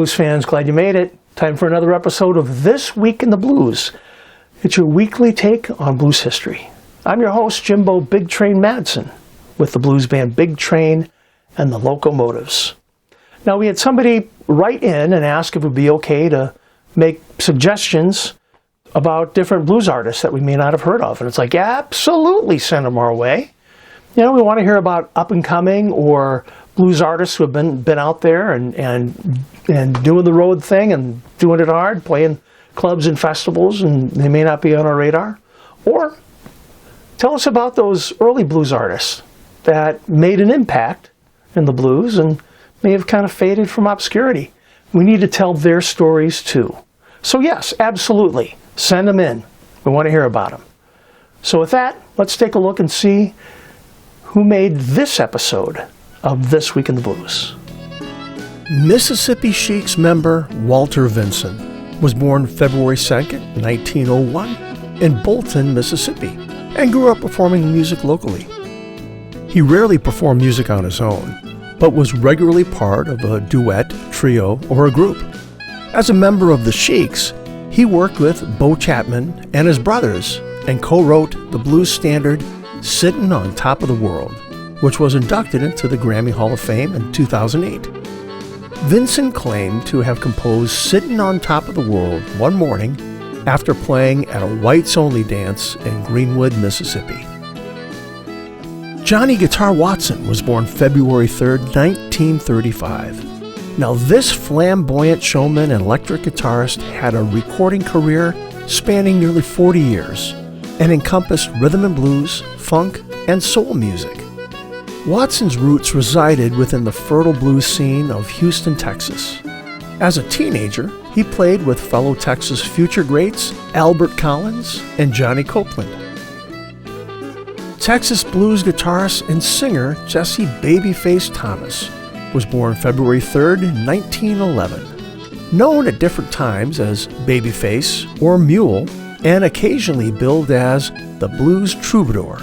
blues fans, glad you made it. Time for another episode of This Week in the Blues. It's your weekly take on blues history. I'm your host, Jimbo Big Train Madsen, with the blues band Big Train and the Locomotives. Now, we had somebody write in and ask if it would be okay to make suggestions about different blues artists that we may not have heard of. And it's like, yeah, absolutely, send them our way. You know, we want to hear about up-and-coming or blues artists who have been out there and doing the road thing and doing it hard, playing clubs and festivals, and they may not be on our radar. Or tell us about those early blues artists that made an impact in the blues and may have kind of faded from obscurity. We need to tell their stories too. So yes, absolutely, send them in. We want to hear about them. So with that, let's take a look and see who made this episode of This Week in the Blues. Mississippi Sheiks member Walter Vinson was born February 2nd, 1901 in Bolton, Mississippi, and grew up performing music locally. He rarely performed music on his own, but was regularly part of a duet, trio, or a group. As a member of the Sheiks, he worked with Bo Chapman and his brothers and co-wrote the blues standard Sittin' on Top of the World, which was inducted into the Grammy Hall of Fame in 2008. Vinson claimed to have composed Sittin' on Top of the World one morning after playing at a whites-only dance in Greenwood, Mississippi. Johnny Guitar Watson was born February 3rd, 1935. Now, this flamboyant showman and electric guitarist had a recording career spanning nearly 40 years and encompassed rhythm and blues, funk, and soul music. Watson's roots resided within the fertile blues scene of Houston, Texas. As a teenager, he played with fellow Texas future greats Albert Collins and Johnny Copeland. Texas blues guitarist and singer Jesse Babyface Thomas was born February 3rd, 1911. Known at different times as Babyface or Mule, and occasionally billed as the Blues Troubadour,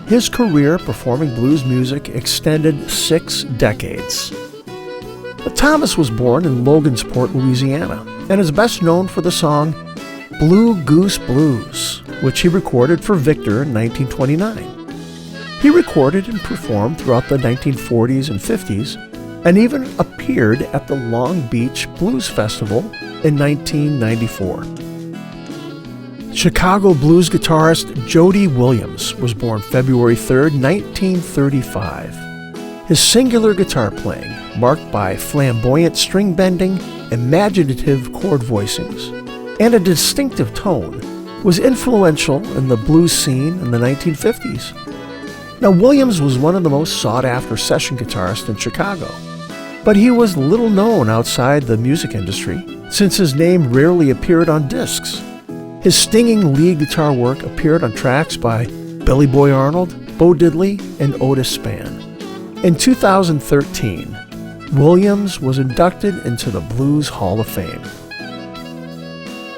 his career performing blues music extended 6 decades. But Thomas was born in Logansport, Louisiana, and is best known for the song Blue Goose Blues, which he recorded for Victor in 1929. He recorded and performed throughout the 1940s and 50s, and even appeared at the Long Beach Blues Festival in 1994. Chicago blues guitarist Jody Williams was born February 3rd, 1935. His singular guitar playing, marked by flamboyant string bending, imaginative chord voicings, and a distinctive tone, was influential in the blues scene in the 1950s. Now, Williams was one of the most sought-after session guitarists in Chicago, but he was little known outside the music industry since his name rarely appeared on discs. His stinging lead guitar work appeared on tracks by Billy Boy Arnold, Bo Diddley, and Otis Spann. In 2013, Williams was inducted into the Blues Hall of Fame.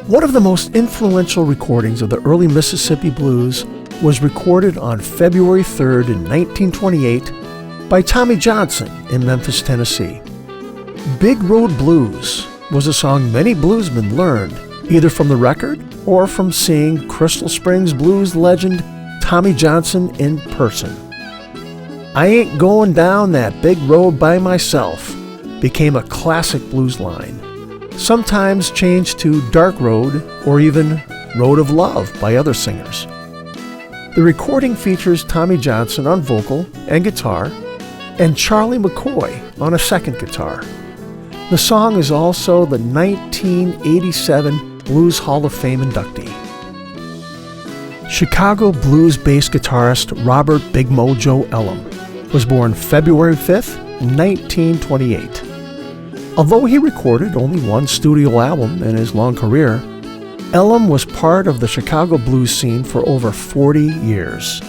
One of the most influential recordings of the early Mississippi blues was recorded on February 3rd in 1928 by Tommy Johnson in Memphis, Tennessee. Big Road Blues was a song many bluesmen learned either from the record or from seeing Crystal Springs blues legend Tommy Johnson in person. I Ain't Going Down That Big Road by Myself became a classic blues line, sometimes changed to Dark Road or even Road of Love by other singers. The recording features Tommy Johnson on vocal and guitar and Charlie McCoy on a second guitar. The song is also the 1987 Blues Hall of Fame inductee. Chicago blues bass guitarist Robert Big Mojo Elam was born February 5th, 1928. Although he recorded only one studio album in his long career, Elam was part of the Chicago blues scene for over 40 years.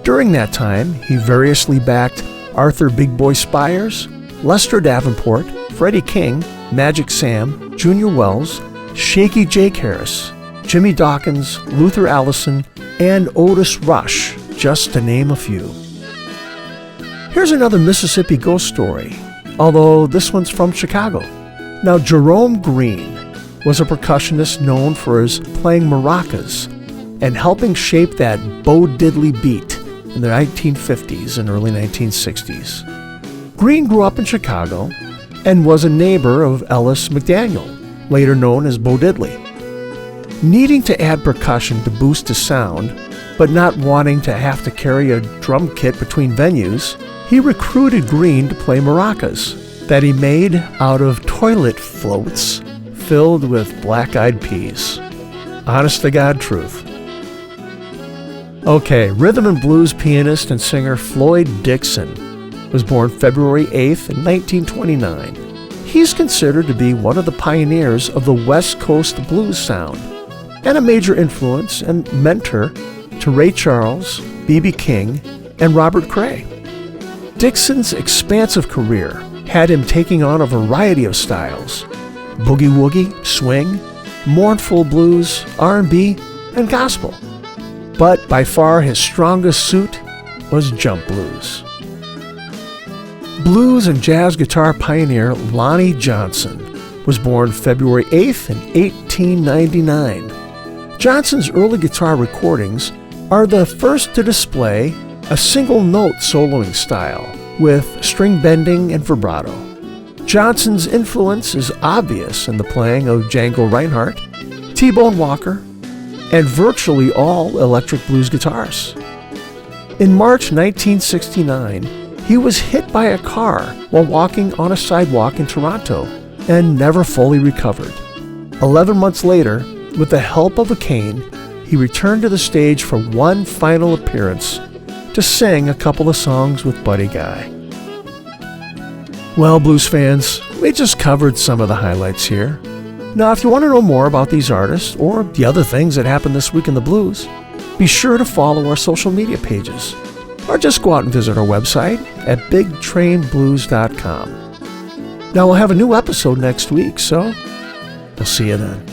During that time, he variously backed Arthur Big Boy Spires, Lester Davenport, Freddie King, Magic Sam, Junior Wells, Shaky Jake Harris, Jimmy Dawkins, Luther Allison, and Otis Rush, just to name a few. Here's another Mississippi ghost story, although this one's from Chicago. Now, Jerome Green was a percussionist known for his playing maracas and helping shape that Bo Diddley beat in the 1950s and early 1960s. Green grew up in Chicago and was a neighbor of Ellis McDaniel, later known as Bo Diddley. Needing to add percussion to boost his sound, but not wanting to have to carry a drum kit between venues, he recruited Green to play maracas that he made out of toilet floats filled with black-eyed peas. Honest-to-God truth. Okay, rhythm and blues pianist and singer Floyd Dixon was born February 8th in 1929. He's considered to be one of the pioneers of the West Coast blues sound and a major influence and mentor to Ray Charles, B.B. King, and Robert Cray. Dixon's expansive career had him taking on a variety of styles: boogie-woogie, swing, mournful blues, R&B, and gospel. But by far his strongest suit was jump blues. Blues and jazz guitar pioneer Lonnie Johnson was born February 8th in 1899. Johnson's early guitar recordings are the first to display a single-note soloing style with string bending and vibrato. Johnson's influence is obvious in the playing of Django Reinhardt, T-Bone Walker, and virtually all electric blues guitars. In March 1969, he was hit by a car while walking on a sidewalk in Toronto and never fully recovered. 11 months later, with the help of a cane, he returned to the stage for one final appearance to sing a couple of songs with Buddy Guy. Well, blues fans, we just covered some of the highlights here. Now, if you want to know more about these artists or the other things that happened this week in the blues, be sure to follow our social media pages or just go out and visit our website at bigtrainblues.com. Now, we'll have a new episode next week, so we'll see you then.